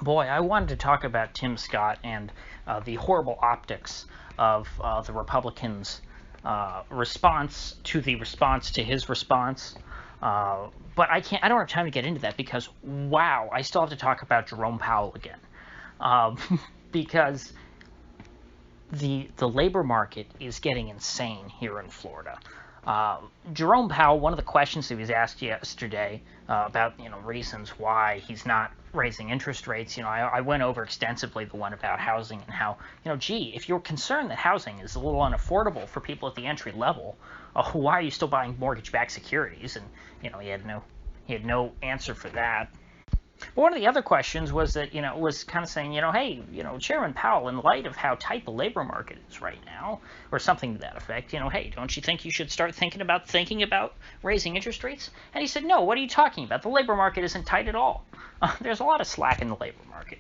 Boy, I wanted to talk about Tim Scott and the horrible optics of the Republicans' response to his response. But I can't. I don't have time to get into that because wow, I still have to talk about Jerome Powell again, uh, because the labor market is getting insane here in Florida. Uh, Jerome Powell, one of the questions he was asked yesterday about reasons why he's not raising interest rates. I went over extensively the one about housing and how gee, if you're concerned that housing is a little unaffordable for people at the entry level, why are you still buying mortgage-backed securities? And he had no answer for that. But one of the other questions was that, was kind of saying, hey, Chairman Powell, in light of how tight the labor market is right now, or something to that effect, hey, don't you think you should start thinking about raising interest rates? And he said, no, what are you talking about? The labor market isn't tight at all. There's a lot of slack in the labor market.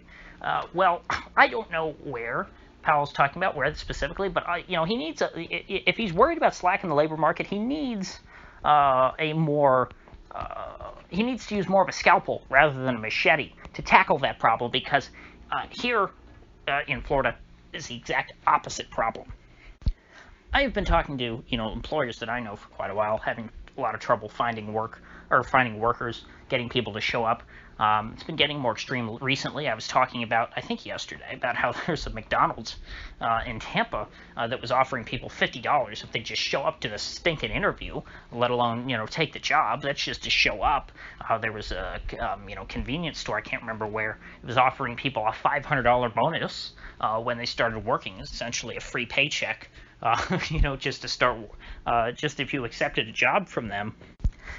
Well, I don't know where Powell's talking about, where specifically, but he needs if he's worried about slack in the labor market, he needs he needs to use more of a scalpel rather than a machete to tackle that problem, because here in Florida is the exact opposite problem. I have been talking to employers that I know for quite a while, having a lot of trouble finding workers, getting people to show up. It's been getting more extreme recently. I was talking about, I think yesterday, about how there's a McDonald's in Tampa that was offering people $50 if they just show up to the stinking interview, let alone take the job. That's just to show up. There was a convenience store, I can't remember where, it was offering people a $500 bonus when they started working. It's essentially a free paycheck, just to start, just if you accepted a job from them.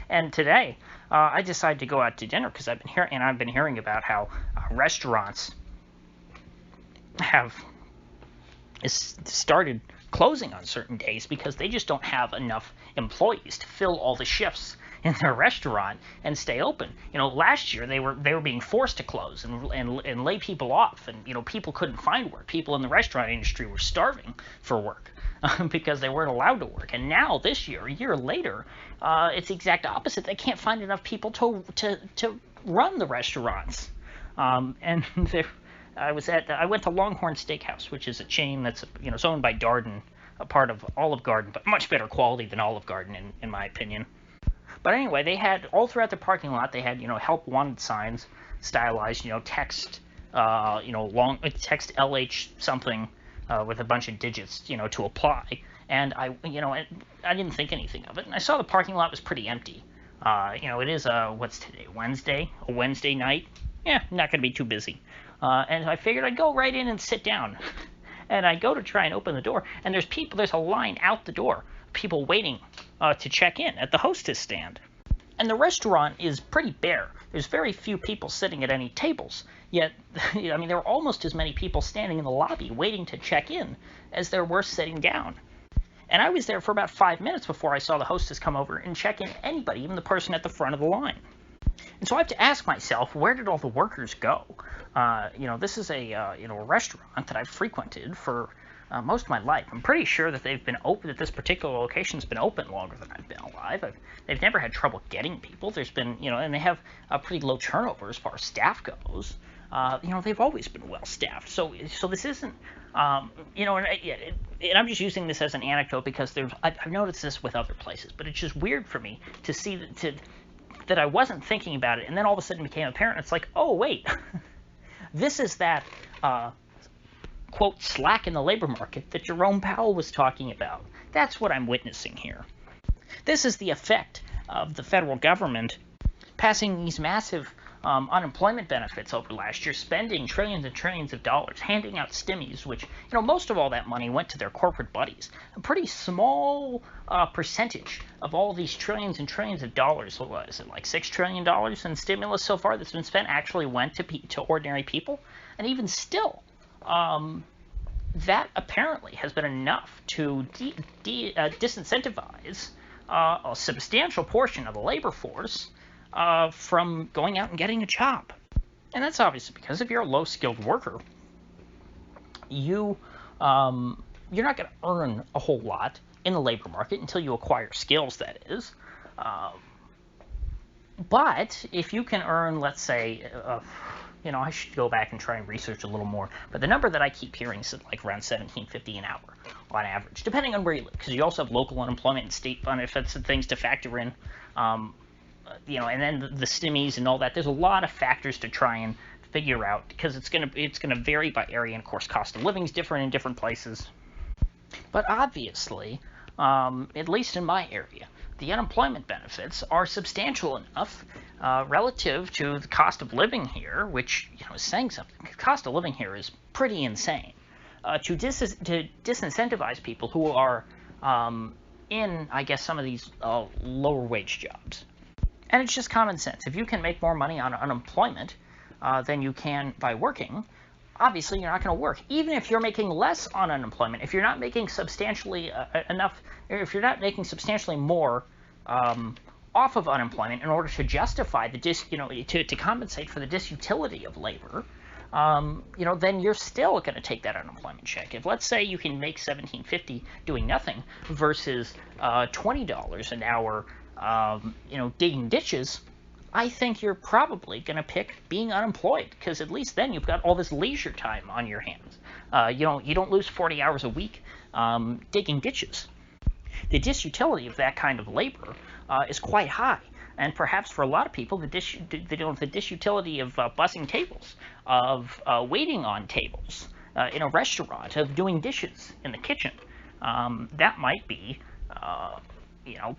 And today, I decided to go out to dinner because I've been hearing about how restaurants have started closing on certain days because they just don't have enough employees to fill all the shifts in their restaurant and stay open. Last year they were being forced to close and lay people off, and people couldn't find work. People in the restaurant industry were starving for work because they weren't allowed to work. And now this year, a year later, it's the exact opposite. They can't find enough people to run the restaurants. And I went to Longhorn Steakhouse, which is a chain that's it's owned by Darden, a part of Olive Garden, but much better quality than Olive Garden in my opinion. But anyway, they had all throughout the parking lot. They had help wanted signs, stylized, text, text LH something with a bunch of digits, to apply. And I didn't think anything of it. And I saw the parking lot was pretty empty. It is what's today? Wednesday, a Wednesday night. Yeah, not gonna be too busy. And I figured I'd go right in and sit down. And I go to try and open the door, and there's a line out the door, people waiting to check in at the hostess stand. And the restaurant is pretty bare. There's very few people sitting at any tables, yet there were almost as many people standing in the lobby waiting to check in as there were sitting down. And I was there for about 5 minutes before I saw the hostess come over and check in anybody, even the person at the front of the line. And so I have to ask myself, where did all the workers go? This is a restaurant that I've frequented for most of my life. I'm pretty sure that they've been open, that this particular location's been open longer than I've been alive. They've never had trouble getting people. There's been, and they have a pretty low turnover as far as staff goes. They've always been well staffed. So this isn't, and I'm just using this as an anecdote because I've noticed this with other places, but it's just weird for me to see that I wasn't thinking about it, and then all of a sudden it became apparent. It's like, oh wait, this is that quote slack in the labor market that Jerome Powell was talking about. That's what I'm witnessing here. This is the effect of the federal government passing these massive unemployment benefits over last year, spending trillions and trillions of dollars, handing out stimmies, which, most of all that money went to their corporate buddies. A pretty small percentage of all these trillions and trillions of dollars, what is it, like $6 trillion in stimulus so far that's been spent, actually went to ordinary people. And even still, that apparently has been enough to disincentivize a substantial portion of the labor force from going out and getting a job. And that's obviously because if you're a low-skilled worker, you're not going to earn a whole lot in the labor market until you acquire skills, that is. But if you can earn, let's say, I should go back and try and research a little more. But the number that I keep hearing is like around $17.50 an hour on average, depending on where you live, because you also have local unemployment and state benefits and things to factor in. And then the stimmies and all that. There's a lot of factors to try and figure out, because it's gonna vary by area, and of course cost of living is different in different places. But obviously, at least in my area, the unemployment benefits are substantial enough relative to the cost of living here, which is saying something. The cost of living here is pretty insane. To disincentivize people who are in, I guess, some of these lower wage jobs. And it's just common sense. If you can make more money on unemployment than you can by working, obviously you're not going to work. Even if you're making less on unemployment, if you're not making substantially enough, if you're not making substantially more off of unemployment in order to justify the to compensate for the disutility of labor, then you're still going to take that unemployment check. If, let's say, you can make $17.50 doing nothing versus $20 an hour, digging ditches, I think you're probably going to pick being unemployed, because at least then you've got all this leisure time on your hands. You don't lose 40 hours a week digging ditches. The disutility of that kind of labor is quite high, and perhaps for a lot of people, the disutility of bussing tables, of waiting on tables in a restaurant, of doing dishes in the kitchen, that might be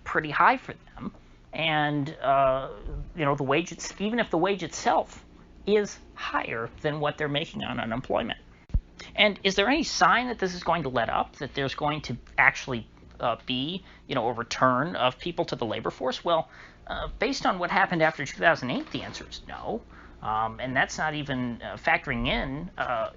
pretty high for them. And the wage, even if the wage itself is higher than what they're making on unemployment. And is there any sign that this is going to let up, that there's going to actually be a return of people to the labor force? Well, based on what happened after 2008, the answer is no. And that's not even factoring in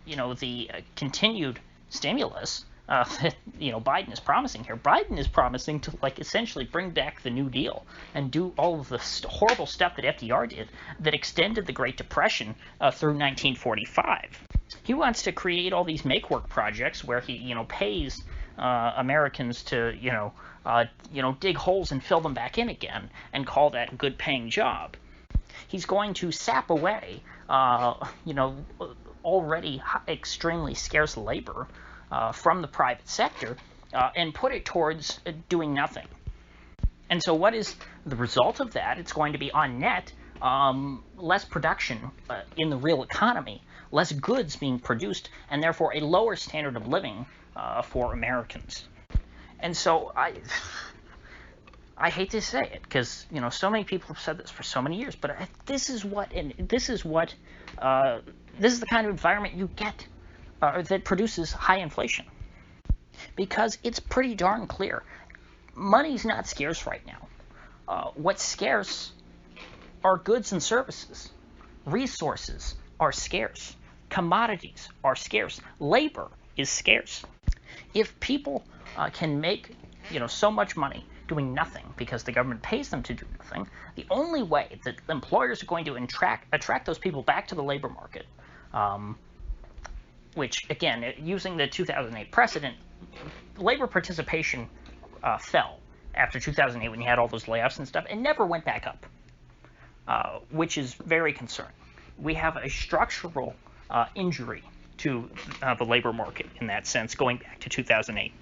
the continued stimulus that Biden is promising here. Biden is promising to essentially bring back the New Deal and do all of the horrible stuff that FDR did that extended the Great Depression through 1945. He wants to create all these make-work projects where he pays Americans to dig holes and fill them back in again, and call that a good-paying job. He's going to sap away already extremely scarce labor from the private sector and put it towards doing nothing. And so what is the result of that? It's going to be, on net, less production in the real economy, less goods being produced, and therefore a lower standard of living for Americans. And so I hate to say it, because so many people have said this for so many years, but this is the kind of environment you get that produces high inflation, because it's pretty darn clear money's not scarce right now. What's scarce are goods and services. Resources are scarce. Commodities are scarce. Labor is scarce. If people can make so much money doing nothing because the government pays them to do nothing, the only way that employers are going to attract those people back to the labor market, which, again, using the 2008 precedent, labor participation fell after 2008 when you had all those layoffs and stuff, and never went back up, which is very concerning. We have a structural injury to the labor market in that sense, going back to 2008.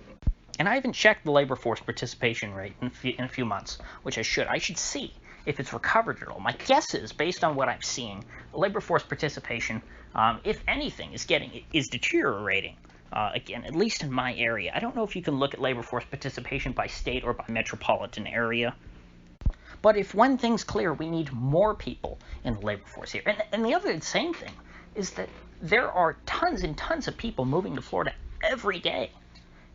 And I haven't checked the labor force participation rate in a few months, which I should. I should see if it's recovered at all. My guess is, based on what I'm seeing, labor force participation, if anything, is deteriorating. Again, at least in my area. I don't know if you can look at labor force participation by state or by metropolitan area. But if one thing's clear, we need more people in the labor force here. And the other insane thing is that there are tons and tons of people moving to Florida every day.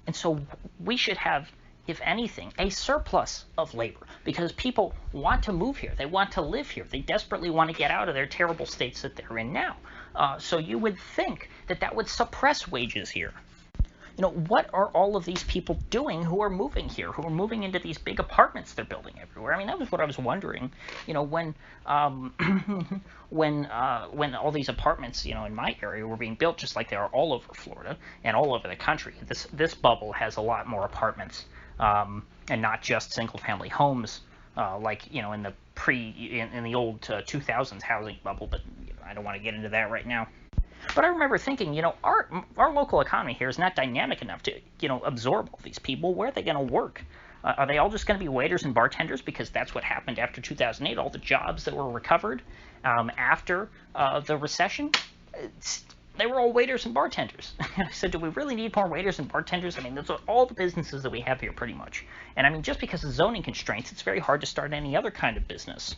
And so we should have, if anything, a surplus of labor, because people want to move here. They want to live here. They desperately want to get out of their terrible states that they're in now. So you would think that that would suppress wages here. What are all of these people doing who are moving here, who are moving into these big apartments they're building everywhere? I mean, that was what I was wondering, when when all these apartments, in my area were being built, just like they are all over Florida and all over the country. This bubble has a lot more apartments, and not just single-family homes, like, in the old 2000s housing bubble. But I don't want to get into that right now. But I remember thinking, our local economy here is not dynamic enough to, absorb all these people. Where are they going to work? Are they all just going to be waiters and bartenders? Because that's what happened after 2008. All the jobs that were recovered after the recession, they were all waiters and bartenders. I said, do we really need more waiters and bartenders? I mean, those are all the businesses that we have here pretty much. And I mean, just because of zoning constraints, it's very hard to start any other kind of business.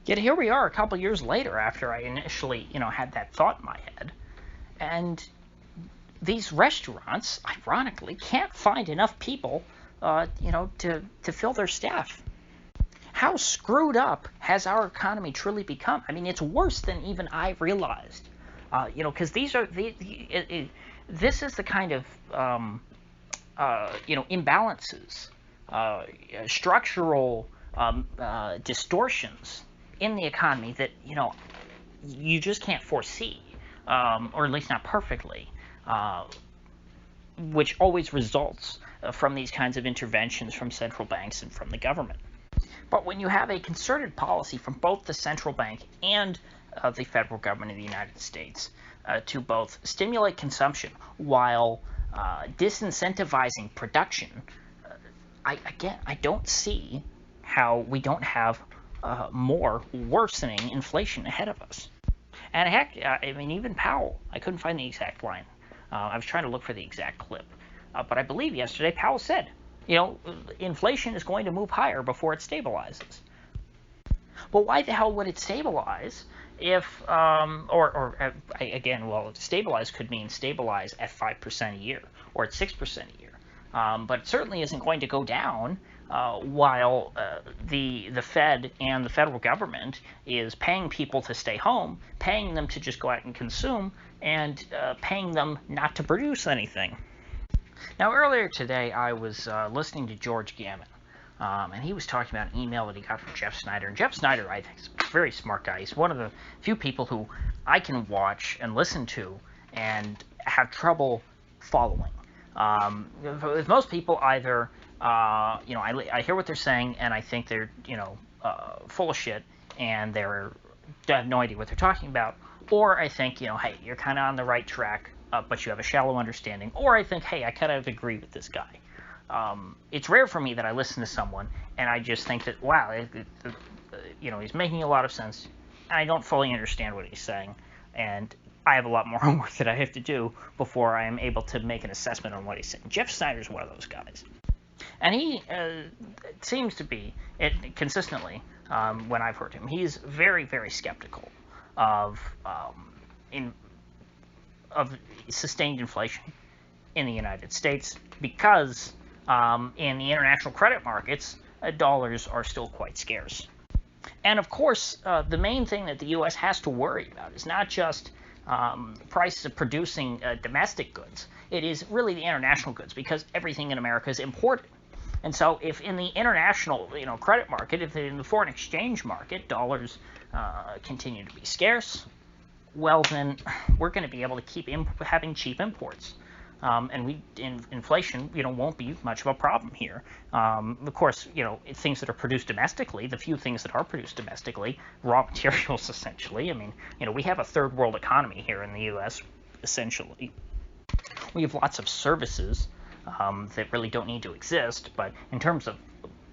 Yet here we are a couple years later after I initially, had that thought in my head. And these restaurants, ironically, can't find enough people, to fill their staff. How screwed up has our economy truly become? I mean, it's worse than even I realized. Because this is the kind of, imbalances, structural distortions in the economy that, you just can't foresee, or at least not perfectly, which always results from these kinds of interventions from central banks and from the government. But when you have a concerted policy from both the central bank and the federal government of the United States to both stimulate consumption while disincentivizing production, I don't see how we don't have more worsening inflation ahead of us. And heck, I mean, even Powell, I couldn't find the exact line. I was trying to look for the exact clip. But I believe yesterday Powell said, inflation is going to move higher before it stabilizes. But why the hell would it stabilize if, stabilize could mean stabilize at 5% a year or at 6% a year. But it certainly isn't going to go down while the Fed and the federal government is paying people to stay home, paying them to just go out and consume, and paying them not to produce anything. Now, earlier today, I was listening to George Gammon, and he was talking about an email that he got from Jeff Snyder. And Jeff Snyder, I think, is a very smart guy. He's one of the few people who I can watch and listen to and have trouble following. With most people, either, I hear what they're saying, and I think they're, full of shit, and they have no idea what they're talking about, or I think, hey, you're kind of on the right track, but you have a shallow understanding, or I think, hey, I kind of agree with this guy. It's rare for me that I listen to someone, and I just think that, wow, he's making a lot of sense, and I don't fully understand what he's saying, and I have a lot more homework that I have to do before I am able to make an assessment on what he's saying. Jeff Snyder's one of those guys. And he seems to be, consistently, when I've heard him, he's very, very skeptical of sustained inflation in the United States because in the international credit markets, dollars are still quite scarce. And of course, the main thing that the U.S. has to worry about is not just prices of producing domestic goods. It is really the international goods, because everything in America is imported. And so if in the international credit market, if in the foreign exchange market, dollars continue to be scarce, well, then we're going to be able to keep having cheap imports. And inflation, won't be much of a problem here. Of course, things that are produced domestically, the few things that are produced domestically, raw materials essentially. I mean, we have a third world economy here in the U.S. essentially. We have lots of services that really don't need to exist, but in terms of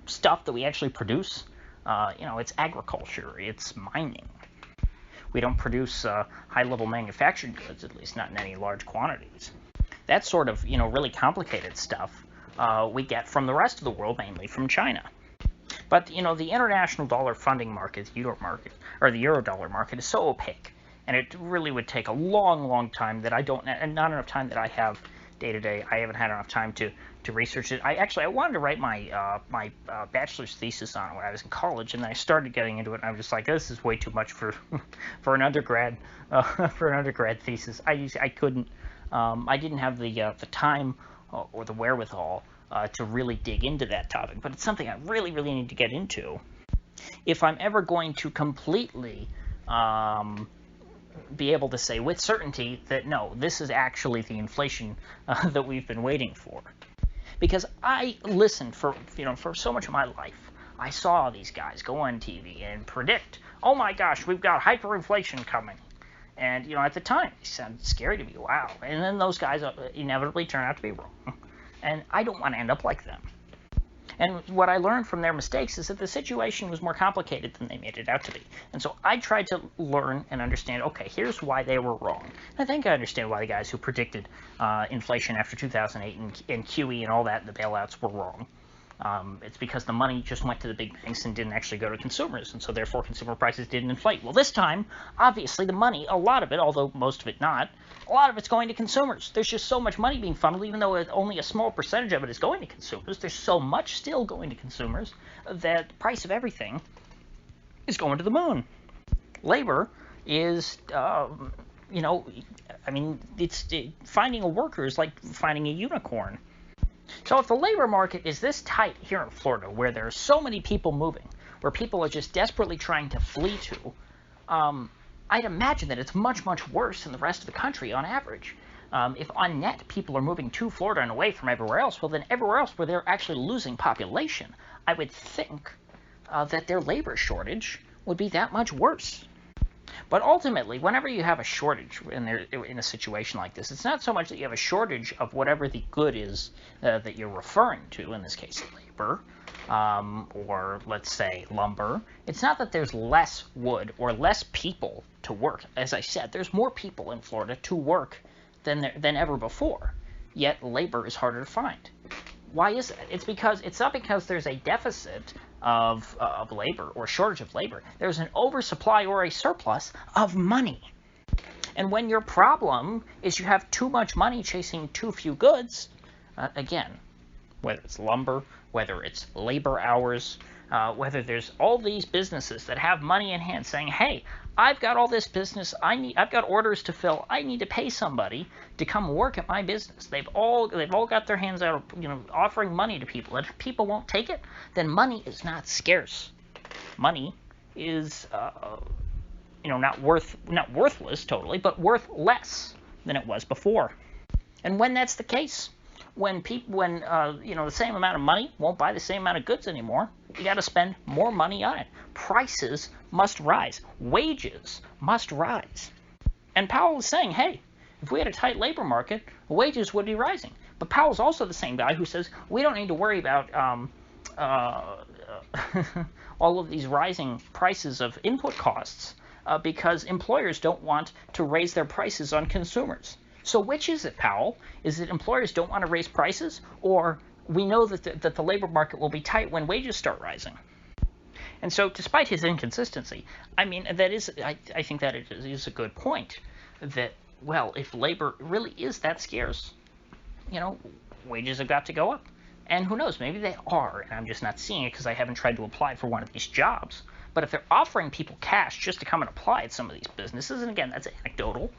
stuff that we actually produce, it's agriculture, it's mining. We don't produce high-level manufactured goods, at least not in any large quantities. That sort of, really complicated stuff we get from the rest of the world, mainly from China. But, the international dollar funding market, the euro dollar market, is so opaque, and it really would take a long, long time that not enough time that I have day to day. I haven't had enough time to research it. I wanted to write my bachelor's thesis on it when I was in college, and then I started getting into it, and I was just like, this is way too much for an undergrad thesis. I couldn't. I didn't have the time or the wherewithal to really dig into that topic, but it's something I really, really need to get into if I'm ever going to completely be able to say with certainty that no, this is actually the inflation that we've been waiting for. Because I listened for so much of my life I saw these guys go on TV and predict, oh my gosh, we've got hyperinflation coming. And, you know, at the time, it sounded scary to me, wow. And then those guys inevitably turn out to be wrong. And I don't want to end up like them. And what I learned from their mistakes is that the situation was more complicated than they made it out to be. And so I tried to learn and understand, okay, here's why they were wrong. And I think I understand why the guys who predicted inflation after 2008 and QE and all that, the bailouts, were wrong. It's because the money just went to the big banks and didn't actually go to consumers, and so therefore consumer prices didn't inflate. Well, this time, obviously, the money, a lot of it, although most of it not, a lot of it's going to consumers. There's just so much money being funneled, even though only a small percentage of it is going to consumers. There's so much still going to consumers that the price of everything is going to the moon. Labor is, you know, I mean, finding a worker is like finding a unicorn. So if the labor market is this tight here in Florida, where there are so many people moving, where people are just desperately trying to flee to, I'd imagine that it's much, much worse than the rest of the country on average. If on net people are moving to Florida and away from everywhere else, well then everywhere else where they're actually losing population, I would think that their labor shortage would be that much worse. But ultimately, whenever you have a shortage in a situation like this, it's not so much that you have a shortage of whatever the good is that you're referring to, in this case labor, or let's say lumber. It's not that there's less wood or less people to work. As I said, there's more people in Florida to work than ever before, yet labor is harder to find. Why is that? It's not because there's a deficit of labor or shortage of labor. There's an oversupply or a surplus of money. And when your problem is you have too much money chasing too few goods, again, whether it's lumber, whether it's labor hours, whether there's all these businesses that have money in hand saying, hey, I've got all this business, I've got orders to fill, I need to pay somebody to come work at my business. They've all got their hands out, you know, offering money to people. And if people won't take it, then money is not scarce. Money is, you know, not worthless totally, but worth less than it was before. And when that's the case, when you know, the same amount of money won't buy the same amount of goods anymore, you got to spend more money on it. Prices must rise. Wages must rise. And Powell is saying, hey, if we had a tight labor market, wages would be rising. But Powell's also the same guy who says we don't need to worry about all of these rising prices of input costs because employers don't want to raise their prices on consumers. So which is it, Powell? Is it employers don't want to raise prices, or we know that the labor market will be tight when wages start rising? And so despite his inconsistency, I mean, I think that it is a good point that, well, if labor really is that scarce, you know, wages have got to go up. And who knows, maybe they are, and I'm just not seeing it because I haven't tried to apply for one of these jobs. But if they're offering people cash just to come and apply at some of these businesses, and again, that's anecdotal,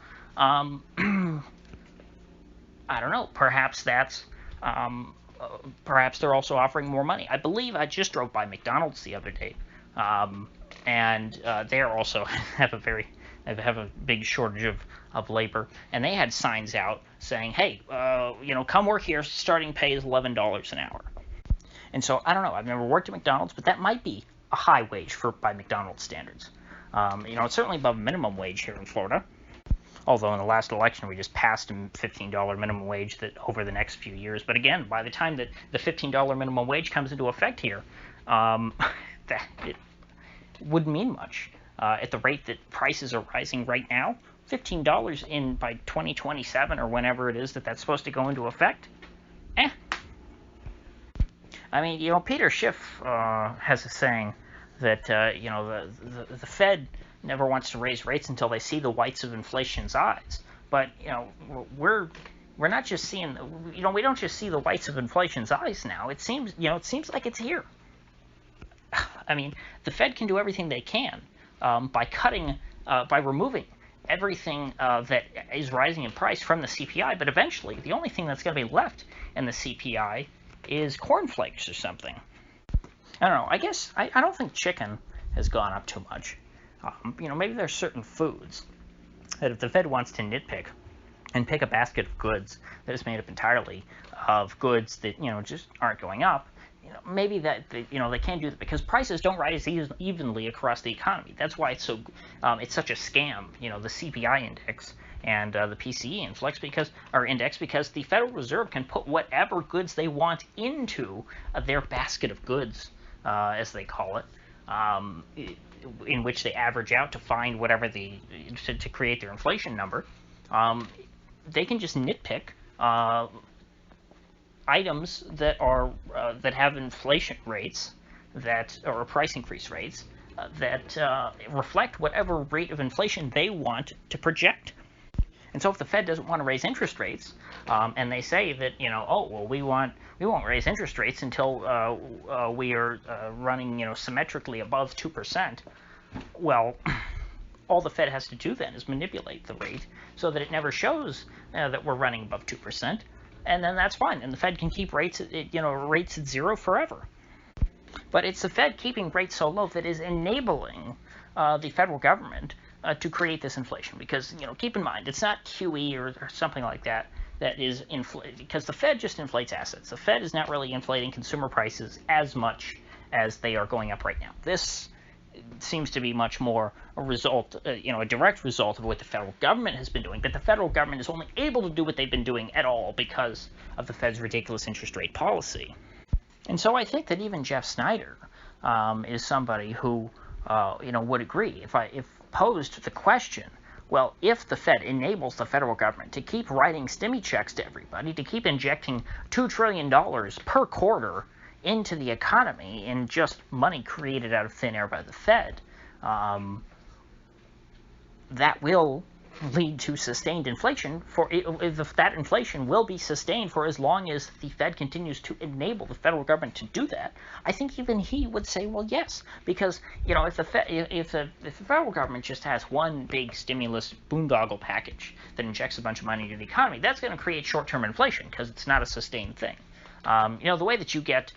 I don't know, perhaps that's, perhaps they're also offering more money. I believe I just drove by McDonald's the other day, and they also have a big shortage of labor, and they had signs out saying, hey, you know, come work here, starting pay is $11 an hour. And so, I don't know, I've never worked at McDonald's, but that might be a high wage by McDonald's standards. You know, it's certainly above minimum wage here in Florida. Although in the last election we just passed a $15 minimum wage that over the next few years. But again, by the time that the $15 minimum wage comes into effect here, that it wouldn't mean much. At the rate that prices are rising right now, $15 by 2027 or whenever it is that's supposed to go into effect, I mean, you know, Peter Schiff has a saying that you know, the Fed never wants to raise rates until they see the whites of inflation's eyes. But, you know, we're not just seeing, you know, we don't just see the whites of inflation's eyes now. It seems like it's here. I mean, the Fed can do everything they can by removing everything that is rising in price from the CPI, but eventually the only thing that's going to be left in the CPI is cornflakes or something. I don't know. I guess I don't think chicken has gone up too much. You know, maybe there's certain foods that if the Fed wants to nitpick and pick a basket of goods that is made up entirely of goods that, you know, just aren't going up, maybe they can't do that because prices don't rise evenly across the economy. That's why it's such a scam. The CPI index and the PCE index because the Federal Reserve can put whatever goods they want into their basket of goods, as they call it, in which they average out to find whatever to create their inflation number. They can just nitpick items that have inflation rates or price increase rates that reflect whatever rate of inflation they want to project. And so if the Fed doesn't want to raise interest rates, and they say that we won't raise interest rates until we are running symmetrically above 2%, well, all the Fed has to do then is manipulate the rate so that it never shows that we're running above 2%, and then that's fine, and the Fed can keep rates at zero forever. But it's the Fed keeping rates so low that is enabling the federal government to create this inflation. Because keep in mind, it's not QE or something like that is inflated, because the Fed just inflates assets. The Fed is not really inflating consumer prices as much as they are going up right now. This seems to be much more a result, a direct result of what the federal government has been doing. But the federal government is only able to do what they've been doing at all because of the Fed's ridiculous interest rate policy. And so I think that even Jeff Snyder is somebody who, would agree if posed the question, well, if the Fed enables the federal government to keep writing stimmy checks to everybody, to keep injecting $2 trillion per quarter into the economy in just money created out of thin air by the Fed, that will lead to sustained inflation. That inflation will be sustained for as long as the Fed continues to enable the federal government to do that. I think even he would say, well, yes, because if the federal government just has one big stimulus boondoggle package that injects a bunch of money into the economy, that's going to create short-term inflation because it's not a sustained thing. The way that you get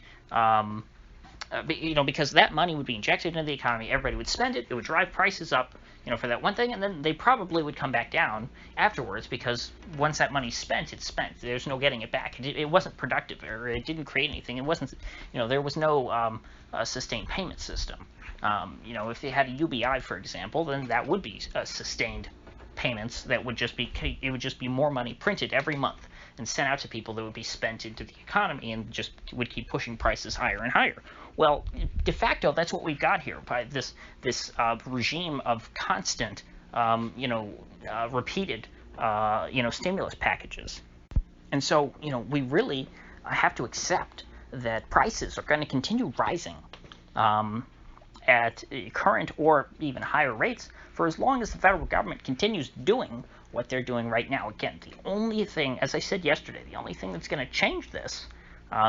because that money would be injected into the economy, everybody would spend it, it would drive prices up, for that one thing, and then they probably would come back down afterwards because once that money's spent, it's spent. There's no getting it back. It wasn't productive, or it didn't create anything. It wasn't, there was no sustained payment system. If they had a UBI, for example, then that would be sustained payments that would just be more money printed every month and sent out to people that would be spent into the economy and just would keep pushing prices higher and higher. Well, de facto, that's what we've got here by this regime of constant, repeated, stimulus packages. And so, we really have to accept that prices are going to continue rising at current or even higher rates for as long as the federal government continues doing what they're doing right now. Again, the only thing, as I said yesterday, the only thing that's going to change this,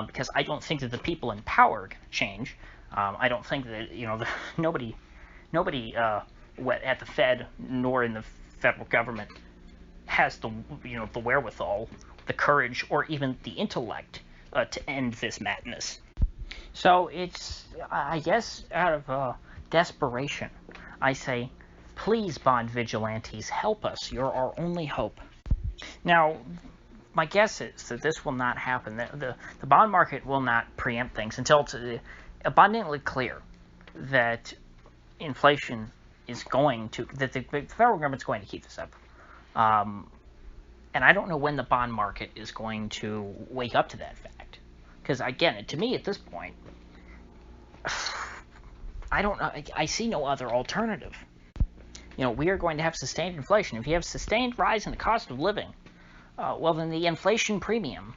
because I don't think that the people in power are going to change. I don't think that nobody at the Fed nor in the federal government has the the wherewithal, the courage, or even the intellect to end this madness. So it's, I guess, out of desperation, I say, please, bond vigilantes, help us. You're our only hope. Now, my guess is that this will not happen. The bond market will not preempt things until it's abundantly clear that inflation is that the federal government's going to keep this up. And I don't know when the bond market is going to wake up to that fact. Because, again, to me at this point, I don't know. I see no other alternative. We are going to have sustained inflation. If you have sustained rise in the cost of living, well, then the inflation premium,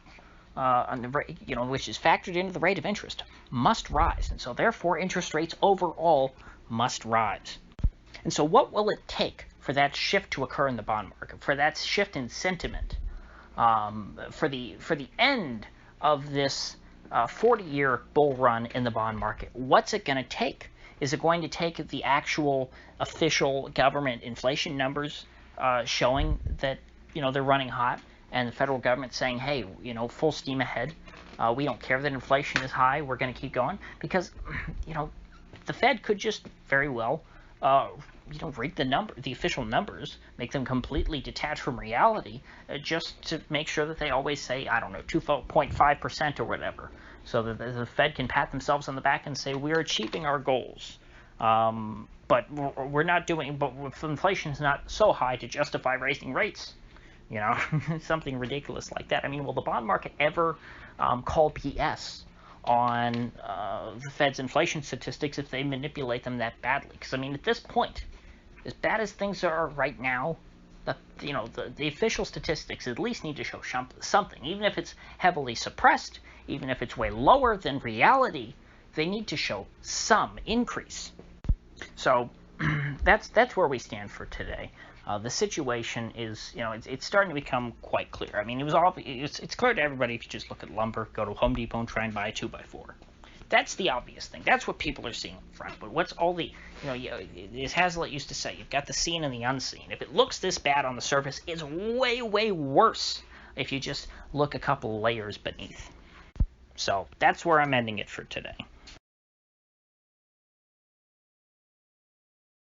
which is factored into the rate of interest, must rise. And so, therefore, interest rates overall must rise. And so what will it take for that shift to occur in the bond market, for that shift in sentiment, for the end of this 40-year bull run in the bond market? What's it going to take? Is it going to take the actual official government inflation numbers showing that they're running hot, and the federal government saying, hey, full steam ahead, we don't care that inflation is high, we're going to keep going? Because the Fed could just very well rig the official numbers, make them completely detached from reality, just to make sure that they always say, I don't know, 2.5% or whatever, so that the Fed can pat themselves on the back and say, we're achieving our goals. But we're not doing, but if inflation is not so high to justify raising rates, something ridiculous like that. I mean, will the bond market ever call BS on the Fed's inflation statistics if they manipulate them that badly? Because, I mean, at this point, as bad as things are right now, the official statistics at least need to show something. Even if it's heavily suppressed, even if it's way lower than reality, they need to show some increase. So that's where we stand for today. The situation is, it's starting to become quite clear. I mean, it's clear to everybody if you just look at lumber, go to Home Depot and try and buy a 2x4. That's the obvious thing. That's what people are seeing up front. But what's all the, as Hazlitt used to say, you've got the seen and the unseen. If it looks this bad on the surface, it's way, way worse if you just look a couple layers beneath. So that's where I'm ending it for today.